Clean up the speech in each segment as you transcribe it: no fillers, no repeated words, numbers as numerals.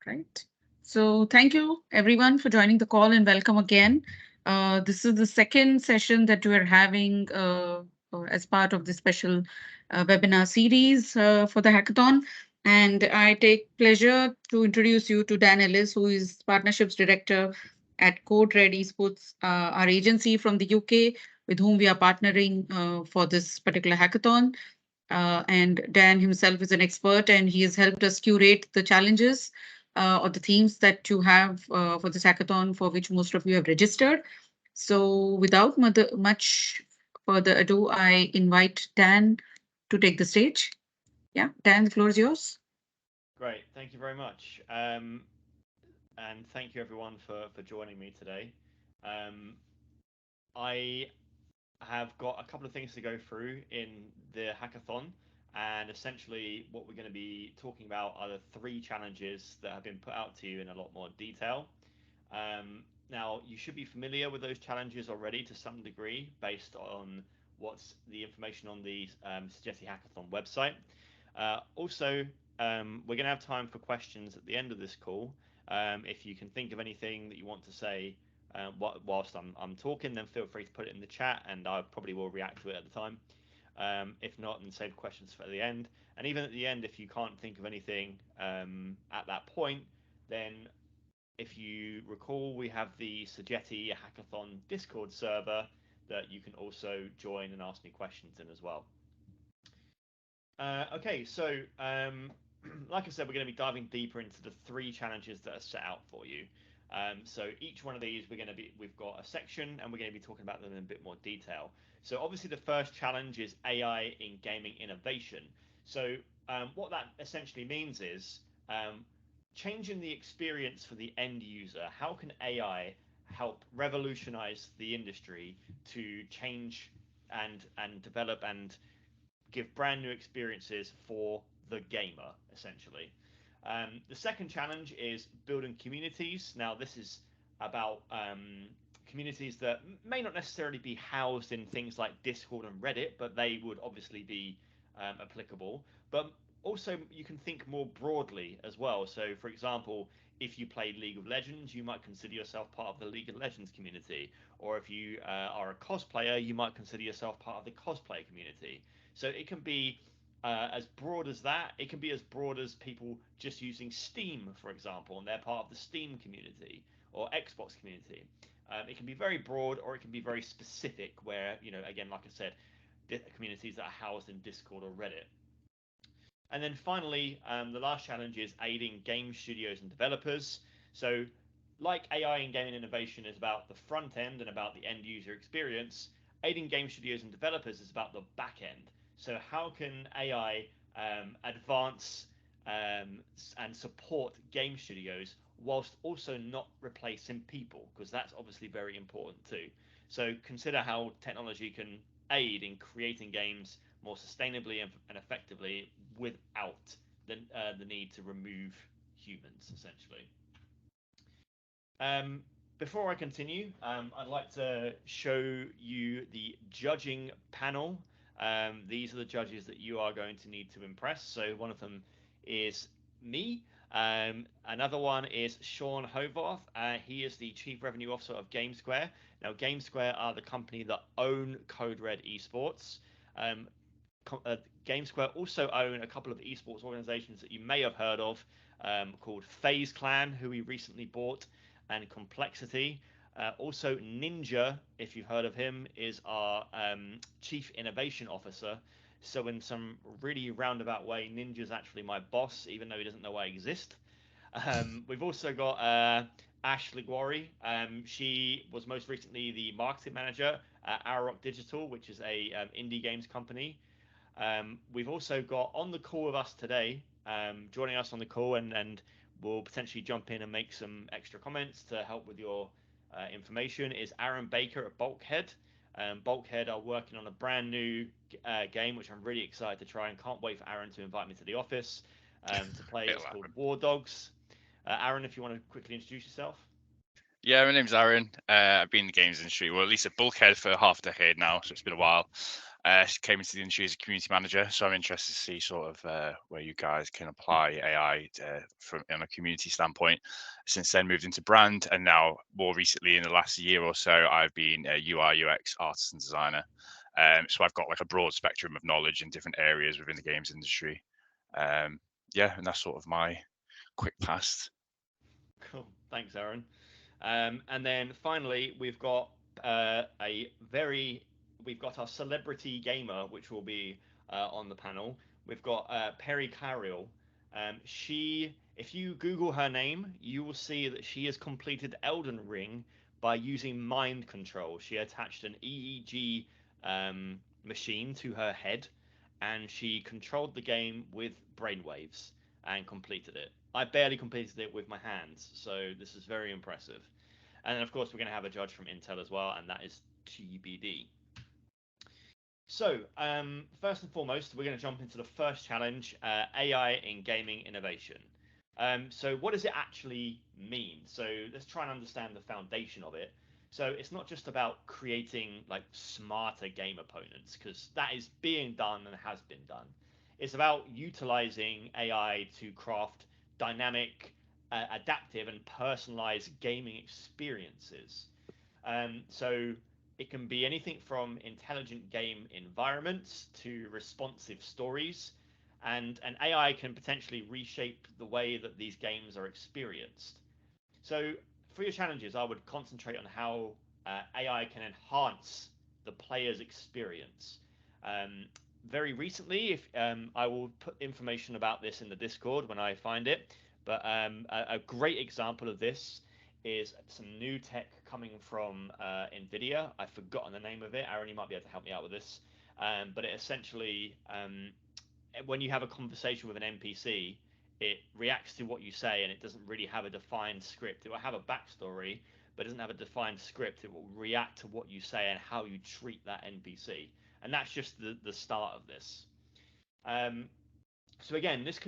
Right. So thank you everyone for joining the call and welcome again. This is the second session that we are having as part of the special webinar series for the hackathon. And I take pleasure to introduce you to Dan Ellis, who is Partnerships Director at Code Red Esports, our agency from the UK, with whom we are partnering for this particular hackathon. And Dan himself is an expert and he has helped us curate the challenges or the themes that you have for this hackathon, for which most of you have registered. So, without much further ado, I invite Dan to take the stage. Yeah, Dan, the floor is yours. Great, thank you very much. And thank you everyone for joining me today. Um, I have got a couple of things to go through in the hackathon, and essentially what we're going to be talking about are the three challenges that have been put out to you in a lot more detail. Now, you should be familiar with those challenges already to some degree based on what's the information on the Sogeti Hackathon website. Also, we're going to have time for questions at the end of this call. If you can think of anything that you want to say whilst I'm talking, then feel free to put it in the chat, and I probably will react to it at the time. If not, then save questions for the end. And even at the end, if you can't think of anything at that point, then if you recall, we have the Sogeti Hackathon Discord server that you can also join and ask me questions in as well. Okay, so like I said, we're going to be diving deeper into the three challenges that are set out for you. So each one of these, we've got a section, and we're going to be talking about them in a bit more detail. So obviously, the first challenge is AI in gaming innovation. So what that essentially means is changing the experience for the end user. How can AI help revolutionize the industry to change and develop and give brand new experiences for the gamer, essentially. The second challenge is building communities. Now, this is about communities that may not necessarily be housed in things like Discord and Reddit, but they would obviously be applicable. But also, you can think more broadly as well. So, for example, if you play League of Legends, you might consider yourself part of the League of Legends community. Or if you are a cosplayer, you might consider yourself part of the cosplay community. So it can be as broad as that. It can be as broad as people just using Steam, for example, and they're part of the Steam community or Xbox community. It can be very broad, or it can be very specific, where, again, like I said, communities that are housed in Discord or Reddit. And then finally, the last challenge is aiding game studios and developers. So, like AI in gaming innovation is about the front end and about the end user experience, aiding game studios and developers is about the back end. So, how can AI advance and support game studios whilst also not replacing people? Because that's obviously very important too. So, consider how technology can aid in creating games more sustainably and effectively without the need to remove humans, essentially. Um, Before I continue, I'd like to show you the judging panel. These are the judges that you are going to need to impress. So one of them is me. Another one is Sean Hovarth. He is the Chief Revenue Officer of GameSquare. Now, GameSquare are the company that own Code Red Esports. Um, GameSquare also own a couple of esports organizations that you may have heard of, called FaZe Clan, who we recently bought, and Complexity. Also, Ninja, if you've heard of him, is our Chief Innovation Officer. So, in some really roundabout way, Ninja's actually my boss, even though he doesn't know I exist. We've also got Ash Liguori. She was most recently the marketing manager at Rock Digital, which is a indie games company. We've also got on the call with us today, joining us on the call, and will potentially jump in and make some extra comments to help with your information, is Aaron Baker at Bulkhead. Bulkhead are working on a brand new game, which I'm really excited to try, and can't wait for Aaron to invite me to the office to play. It's called War Dogs. Aaron, if you want to quickly introduce yourself. Yeah, my name's Aaron. I've been in the games industry, well, at least at Bulkhead for half a decade now, so it's been a while. came into the industry as a community manager, so I'm interested to see sort of where you guys can apply AI from on a community standpoint. Since then, moved into brand, and now more recently, in the last year or so, I've been a UI UX artist and designer. So I've got like a broad spectrum of knowledge in different areas within the games industry. Um, yeah, and that's sort of my quick past. Cool. Thanks, Aaron. And then finally, a very we've got our celebrity gamer, which will be on the panel. We've got Perry Carriel. If you Google her name, you will see that she has completed Elden Ring by using mind control. She attached an EEG machine to her head, and she controlled the game with brainwaves and completed it. I barely completed it with my hands, so this is very impressive. And then, of course, we're going to have a judge from Intel as well, and that is TBD. So, first and foremost, we're going to jump into the first challenge, AI in gaming innovation. So, what does it actually mean? So, let's try and understand the foundation of it. So, it's not just about creating like smarter game opponents, because that is being done and has been done. It's about utilizing AI to craft dynamic, adaptive, and personalized gaming experiences. So it can be anything from intelligent game environments to responsive stories, and an AI can potentially reshape the way that these games are experienced. So for your challenges, I would concentrate on how AI can enhance the player's experience. Um, Very recently, if I will put information about this in the Discord when I find it, but a great example of this is some new tech coming from NVIDIA. I've forgotten the name of it. Aaron, you might be able to help me out with this. But it essentially, when you have a conversation with an NPC, it reacts to what you say and it doesn't really have a defined script. It will have a backstory, but it doesn't have a defined script. It will react to what you say and how you treat that NPC. And that's just the start of this. Um, so again, this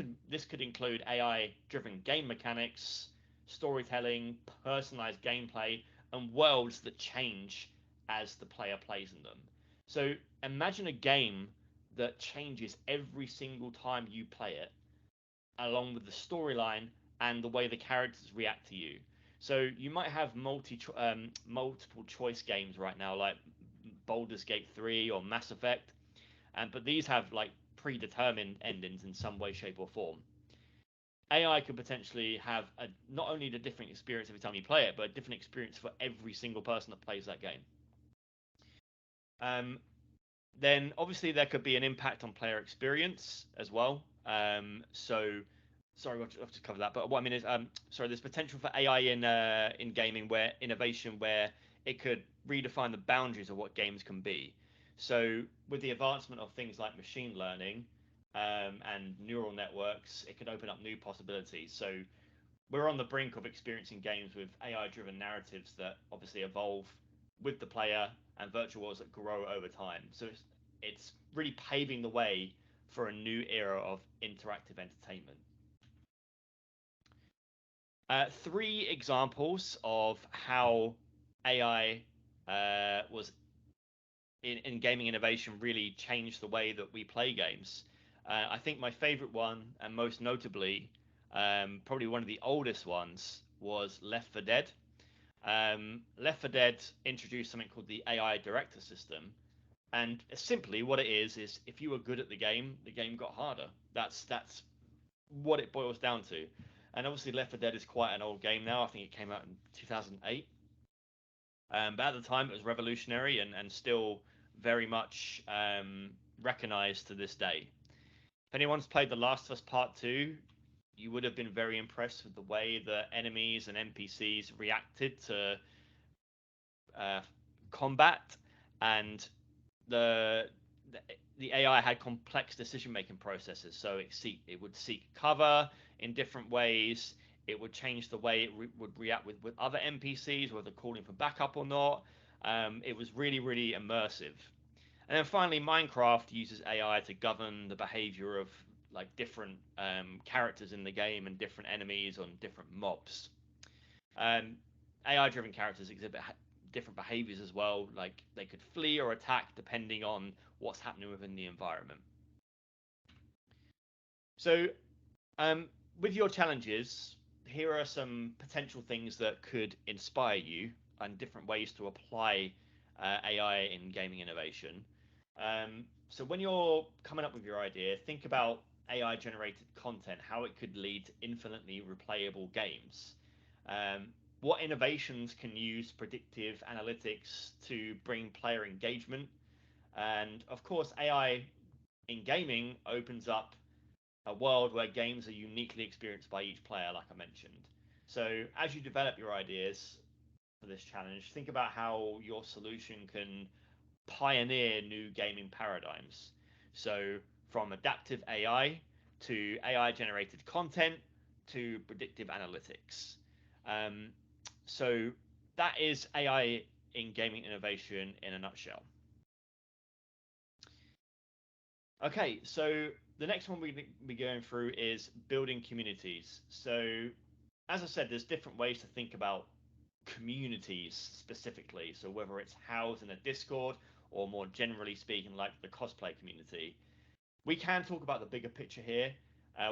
could include AI-driven game mechanics, storytelling, personalized gameplay, and worlds that change as the player plays in them. So imagine a game that changes every single time you play it, along with the storyline and the way the characters react to you. So you might have multiple choice games right now, like Baldur's Gate 3 or Mass Effect, and but these have like predetermined endings in some way, shape, or form. AI could potentially have not only the different experience every time you play it, but a different experience for every single person that plays that game. Um, then obviously there could be an impact on player experience as well. So sorry, I'll have to cover that. But what I mean is, sorry, there's potential for AI in gaming where innovation where it could redefine the boundaries of what games can be. So with the advancement of things like machine learning and neural networks, it could open up new possibilities. So we're on the brink of experiencing games with AI-driven narratives that obviously evolve with the player and virtual worlds that grow over time. So it's really paving the way for a new era of interactive entertainment. Three examples of how AI was in gaming innovation really changed the way that we play games. I think my favorite one, and most notably, probably one of the oldest ones, was Left 4 Dead. Left 4 Dead introduced something called the AI director system, and simply what it is if you were good at the game got harder. That's what it boils down to. And obviously, Left 4 Dead is quite an old game now. I think it came out in 2008. But at the time, it was revolutionary and still very much recognized to this day. If anyone's played The Last of Us Part 2, you would have been very impressed with the way the enemies and NPCs reacted to uh, combat, and the the AI had complex decision making processes. So it would seek cover in different ways. It would change the way would react with other NPCs, whether calling for backup or not. It was really really immersive. And then finally, Minecraft uses AI to govern the behavior of like different characters in the game and different enemies on different mobs. Um, AI-driven characters exhibit different behaviors as well, like they could flee or attack depending on what's happening within the environment. So um, with your challenges, here are some potential things that could inspire you and different ways to apply AI in gaming innovation. So when you're coming up with your idea, think about AI generated content, how it could lead to infinitely replayable games. What innovations can use predictive analytics to bring player engagement? And of course, AI in gaming opens up a world where games are uniquely experienced by each player, like I mentioned. So as you develop your ideas for this challenge, think about how your solution can pioneer new gaming paradigms. So from adaptive AI to AI generated content to predictive analytics. Um, so that is AI in gaming innovation in a nutshell. Okay, so the next one we'll be going through is building communities. So as I said, there's different ways to think about communities specifically. So whether it's housed in a Discord or more generally speaking, like the cosplay community, we can talk about the bigger picture here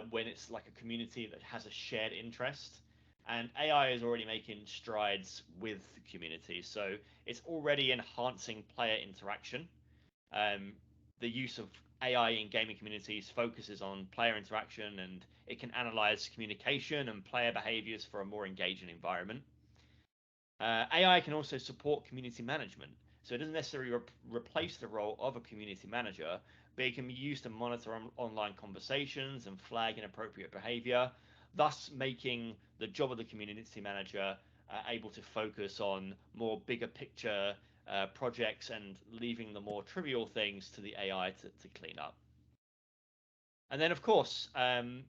when it's like a community that has a shared interest. And AI is already making strides with communities. So it's already enhancing player interaction. Um, the use of AI in gaming communities focuses on player interaction, and it can analyze communication and player behaviors for a more engaging environment. AI can also support community management. So it doesn't necessarily replace the role of a community manager, but it can be used to monitor online conversations and flag inappropriate behavior, thus making the job of the community manager able to focus on more bigger picture projects and leaving the more trivial things to the AI to clean up. And then, of course,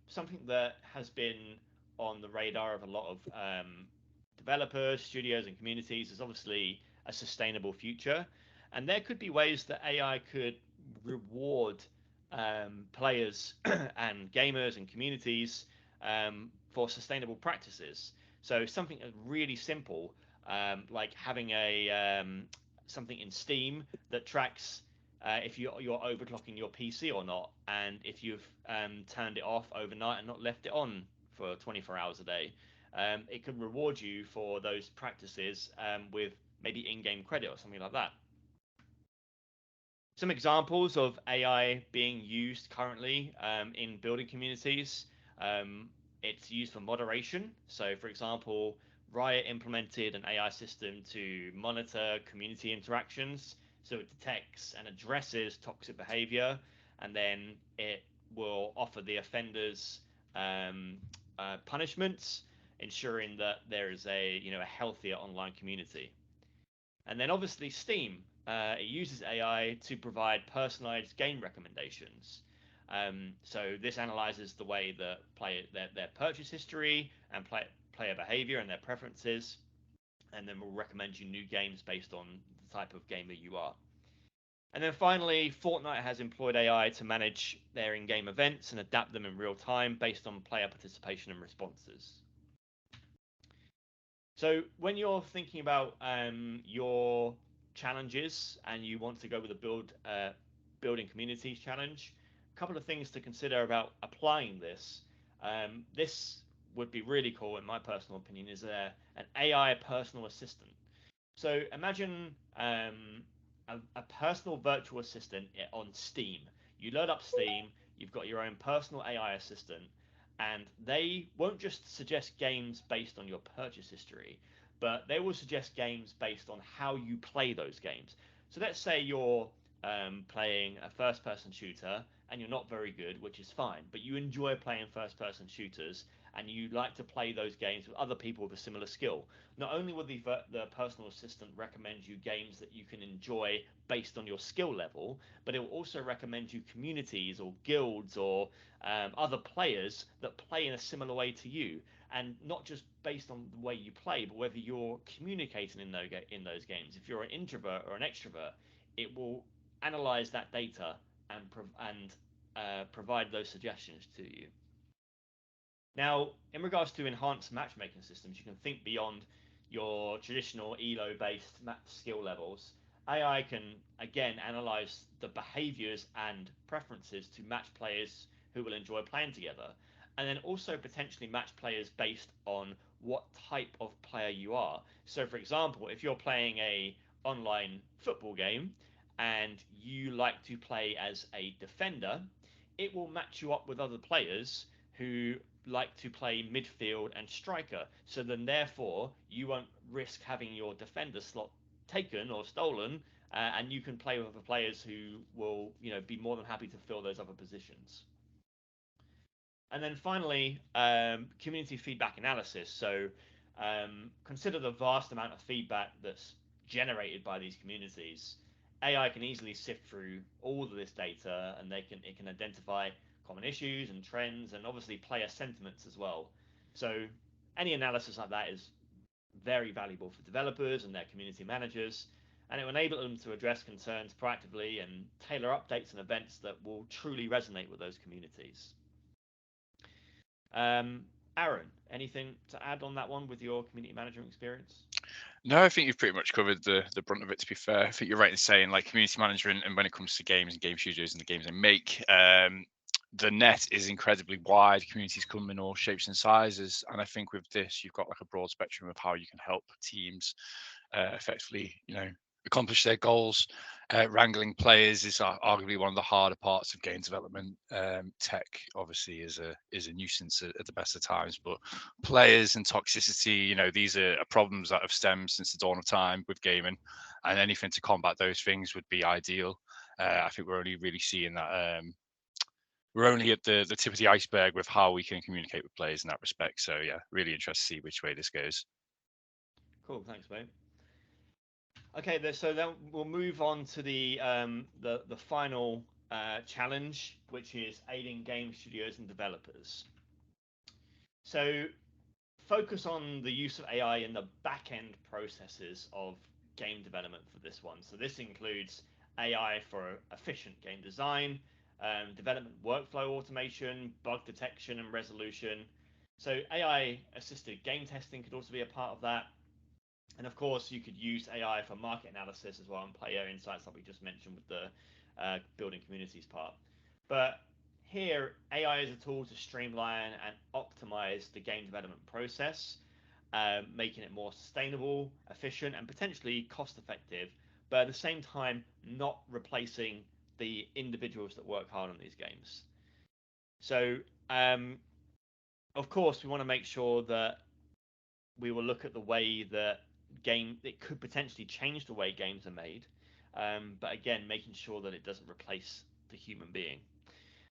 something that has been on the radar of a lot of developers, studios, and communities is obviously a sustainable future. And there could be ways that AI could reward players and gamers and communities for sustainable practices. So something really simple, like having a something in Steam that tracks if you're overclocking your PC or not, and if you've turned it off overnight and not left it on for 24 hours a day. It can reward you for those practices with maybe in-game credit or something like that. Some examples of AI being used currently in building communities. It's used for moderation. So, for example, Riot implemented an AI system to monitor community interactions. So it detects and addresses toxic behavior, and then it will offer the offenders punishments, ensuring that there is a healthier online community. And then obviously Steam, it uses AI to provide personalized game recommendations. So this analyzes the way that their purchase history and player behavior and their preferences, and then will recommend you new games based on the type of gamer you are. And then finally, Fortnite has employed AI to manage their in-game events and adapt them in real time based on player participation and responses. So when you're thinking about your challenges and you want to go with a building communities challenge, a couple of things to consider about applying this. This would be really cool, in my personal opinion, is an AI personal assistant. So imagine a personal virtual assistant on Steam. You load up Steam, you've got your own personal AI assistant, and they won't just suggest games based on your purchase history, but they will suggest games based on how you play those games. So let's say you're playing a first person shooter and you're not very good, which is fine, but you enjoy playing first person shooters and you like to play those games with other people with a similar skill. Not only will the personal assistant recommend you games that you can enjoy based on your skill level, but it will also recommend you communities or guilds or other players that play in a similar way to you, and not just based on the way you play, but whether you're communicating in those games. If you're an introvert or an extrovert, it will analyze that data and provide those suggestions to you. Now, in regards to enhanced matchmaking systems, you can think beyond your traditional elo-based match skill levels, AI can again analyze the behaviors and preferences to match players who will enjoy playing together, and then also potentially match players based on what type of player you are. So, for example, if you're playing a online football game and you like to play as a defender, it will match you up with other players who like to play midfield and striker. So then, therefore, you won't risk having your defender slot taken or stolen, and you can play with the players who will, be more than happy to fill those other positions. And then finally, community feedback analysis. So consider the vast amount of feedback that's generated by these communities. AI can easily sift through all of this data, and it can identify common issues and trends, and obviously player sentiments as well. So any analysis like that is very valuable for developers and their community managers, and it will enable them to address concerns proactively and tailor updates and events that will truly resonate with those communities. Um, Aaron, anything to add on that one with your community management experience? No, I think you've pretty much covered the brunt of it. To be fair, I think you're right in saying like community management, and when it comes to games and game studios and the games they make, the net is incredibly wide. Communities come in all shapes and sizes, and I think with this, you've got like a broad spectrum of how you can help teams effectively, accomplish their goals. Wrangling players is arguably one of the harder parts of game development. Tech obviously is a nuisance at the best of times, but players and toxicity, these are problems that have stemmed since the dawn of time with gaming, and anything to combat those things would be ideal. I think we're only really seeing that. We're only at the tip of the iceberg with how we can communicate with players in that respect. So yeah, really interested to see which way this goes. Cool, thanks, mate. Okay, so then we'll move on to the final challenge, which is aiding game studios and developers. So focus on the use of AI in the back end processes of game development for this one. So this includes AI for efficient game design, development workflow automation, bug detection and resolution. So AI assisted game testing could also be a part of that. And of course, you could use AI for market analysis as well and player insights, like we just mentioned with the building communities part. But here, AI is a tool to streamline and optimize the game development process, making it more sustainable, efficient, and potentially cost effective, but at the same time, not replacing the individuals that work hard on these games. So, of course, we want to make sure that we will look at the way that it could potentially change the way games are made, but again, making sure that it doesn't replace the human being.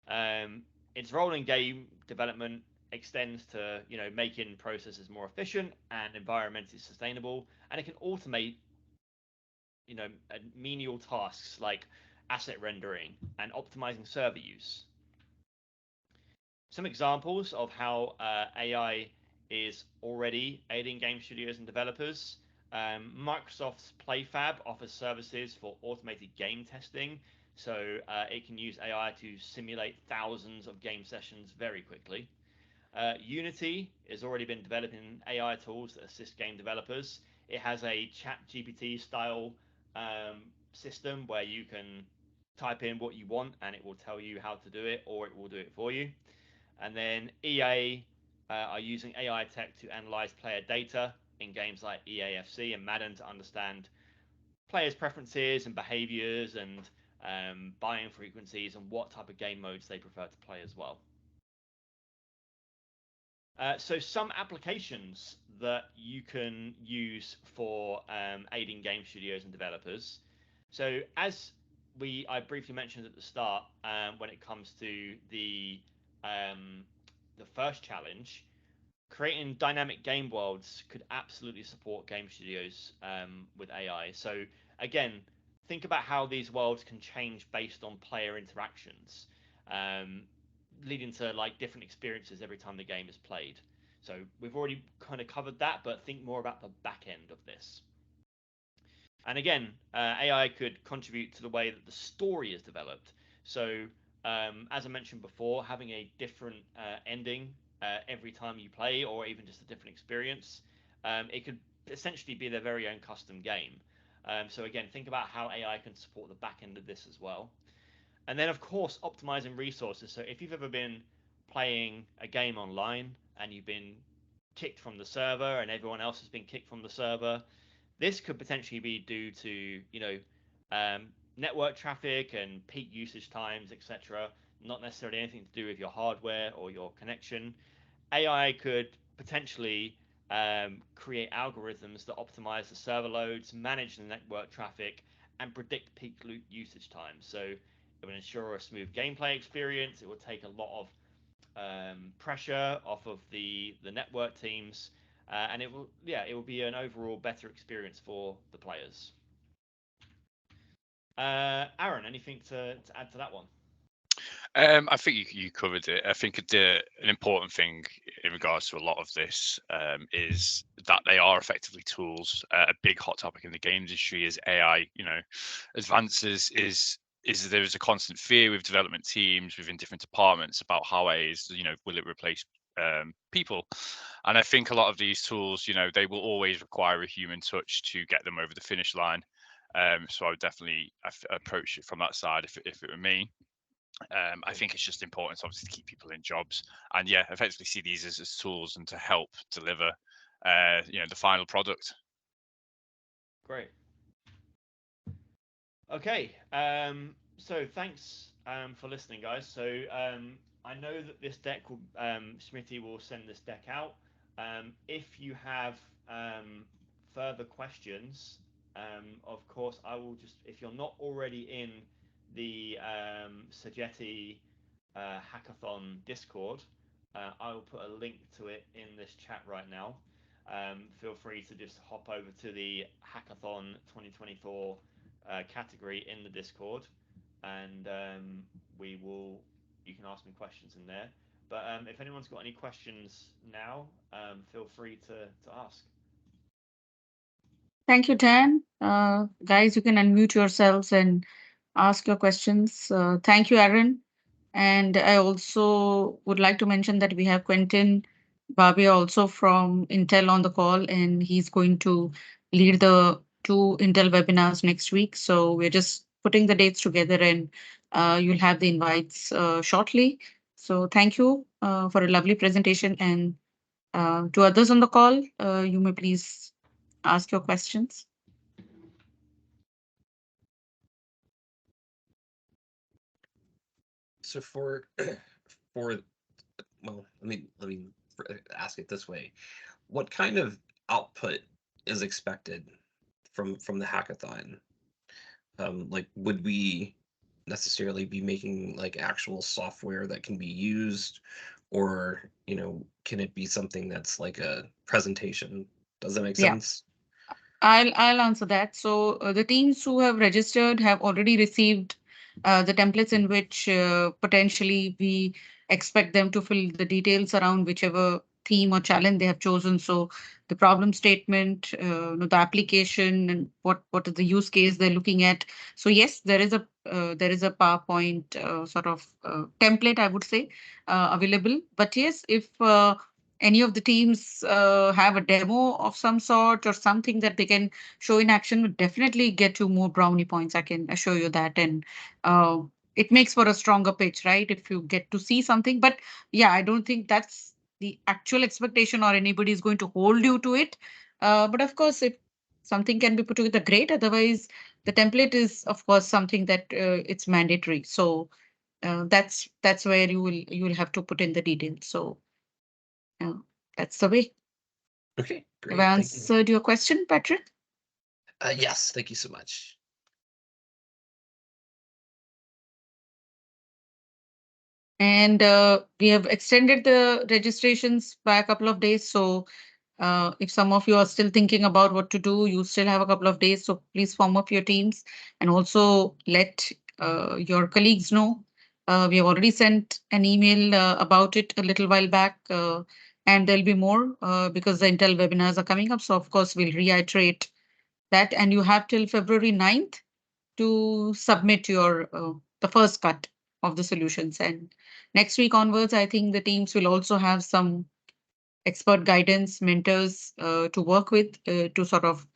Um, its role in game development extends to making processes more efficient and environmentally sustainable, and it can automate menial tasks like asset rendering and optimizing server use. Some examples of how AI is already aiding game studios and developers. Microsoft's PlayFab offers services for automated game testing, so it can use AI to simulate thousands of game sessions very quickly. Unity has already been developing AI tools that assist game developers. It has a chat GPT style system where you can type in what you want and it will tell you how to do it, or it will do it for you. And then EA are using AI tech to analyze player data in games like EAFC and Madden to understand players' preferences and behaviors and buying frequencies and what type of game modes they prefer to play as well. So some applications that you can use for aiding game studios and developers. So as I briefly mentioned at the start, when it comes to the first challenge, creating dynamic game worlds could absolutely support game studios with AI. So again, think about how these worlds can change based on player interactions, um, leading to like different experiences every time the game is played. So we've already kind of covered that, but think more about the back end of this. And again, AI could contribute to the way that the story is developed. So, as I mentioned before, having a different ending every time you play, or even just a different experience, it could essentially be their very own custom game. So again, think about how AI can support the back end of this as well. And then of course optimizing resources. So if you've ever been playing a game online and you've been kicked from the server and everyone else has been kicked from the server, this could potentially be due to network traffic and peak usage times, etc. Not necessarily anything to do with your hardware or your connection. AI could potentially create algorithms that optimize the server loads, manage the network traffic, and predict peak usage times. So it will ensure a smooth gameplay experience. It will take a lot of pressure off of the network teams, and it will be an overall better experience for the players. Aaron, anything to add to that one? I think you covered it. I think an important thing in regards to a lot of this is that they are effectively tools. A big hot topic in the games industry is AI. Advances is there is a constant fear with development teams within different departments about how AI is. Will it replace people? And I think a lot of these tools, they will always require a human touch to get them over the finish line. So I would definitely approach it from that side if it were me. I think it's just important, obviously, to keep people in jobs, and effectively see these as tools and to help deliver, the final product. Great. Okay. So thanks for listening, guys. So I know that this deck will Smitty will send this deck out. If you have further questions, of course, I will just if you're not already in the Sogeti Hackathon Discord, I will put a link to it in this chat right now. Feel free to just hop over to the Hackathon 2024 category in the Discord, and you can ask me questions in there. But if anyone's got any questions now, feel free to ask. Thank you, Dan. Guys, you can unmute yourselves and ask your questions. Thank you, Aaron. And I also would like to mention that we have Quentin Barbia also from Intel on the call, and he's going to lead the two Intel webinars next week. So we're just putting the dates together, and you'll have the invites shortly. So thank you for a lovely presentation. And to others on the call, you may please ask your questions. So for well, let me ask it this way: what kind of output is expected from the hackathon? Like, would we necessarily be making like actual software that can be used, or can it be something that's like a presentation? Does that make Yeah. sense? I'll answer that. So the teams who have registered have already received the templates in which potentially we expect them to fill the details around whichever theme or challenge they have chosen. So the problem statement, the application, and what is the use case they're looking at. So yes, there is a PowerPoint sort of template, I would say, available. But yes, if any of the teams have a demo of some sort or something that they can show in action, would definitely get you more brownie points. I can assure you that. And it makes for a stronger pitch, right? If you get to see something. But yeah, I don't think that's the actual expectation or anybody is going to hold you to it. But of course, if something can be put together, great. Otherwise, the template is, of course, something that it's mandatory. So that's where you will have to put in the details. So yeah, that's the way. Okay, Have I great. Thank you. answered your question, Patrick? Yes, thank you so much. And we have extended the registrations by a couple of days. So if some of you are still thinking about what to do, you still have a couple of days. So please form up your teams and also let your colleagues know. We have already sent an email about it a little while back, and there'll be more because the Intel webinars are coming up. So of course, we'll reiterate that. And you have till February 9th to submit your the first cut of the solutions. And next week onwards, I think the teams will also have some expert guidance, mentors to work with to sort of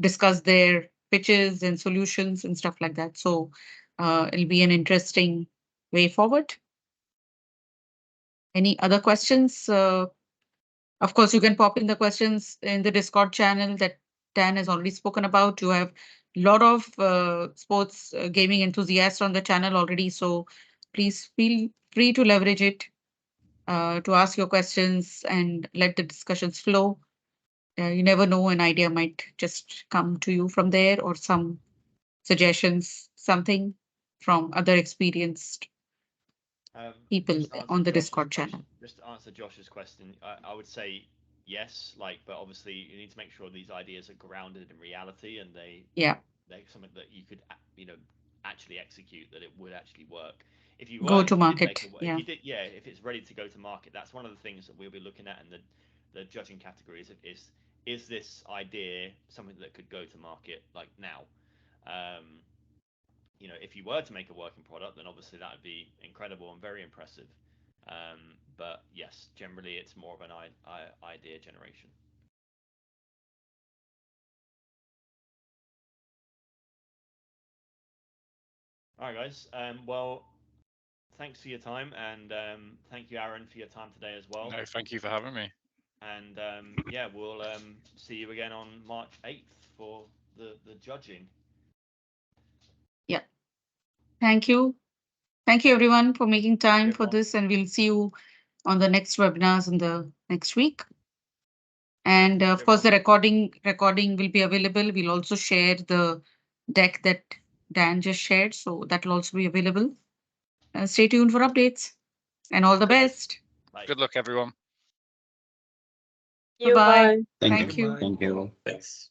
discuss their pitches and solutions and stuff like that. So it'll be an interesting way forward. Any other questions? Of course, you can pop in the questions in the Discord channel that Dan has already spoken about. You have a lot of sports gaming enthusiasts on the channel already. So please feel free to leverage it to ask your questions and let the discussions flow. You never know, an idea might just come to you from there or some suggestions, something from other experienced people Just to answer on the Josh's Discord question, channel. just to answer Josh's question, I would say yes, like, but obviously you need to make sure these ideas are grounded in reality and Yeah, they're something that you could actually execute, that it would actually work. go to If you did make market. a if Yeah, you did yeah, if it's ready to go to market, that's one of the things that we'll be looking at in the judging categories. Is this idea something that could go to market like now? Um, if you were to make a working product, then obviously that would be incredible and very impressive. But yes, generally it's more of an idea generation. All right, guys. Well, thanks for your time, and thank you, Aaron, for your time today as well. No, thank you for having me. And yeah, we'll see you again on March 8th for the judging. yeah. Thank you. Thank you everyone for making time for Everyone. this, and we'll see you on the next webinars in the next week. And of course, the recording will be available. We'll also share the deck that Dan just shared, so that will also be available. Stay tuned for updates, and all the best. Bye. Good luck, everyone. Bye bye. Bye. Thank you. Thank you. Thanks.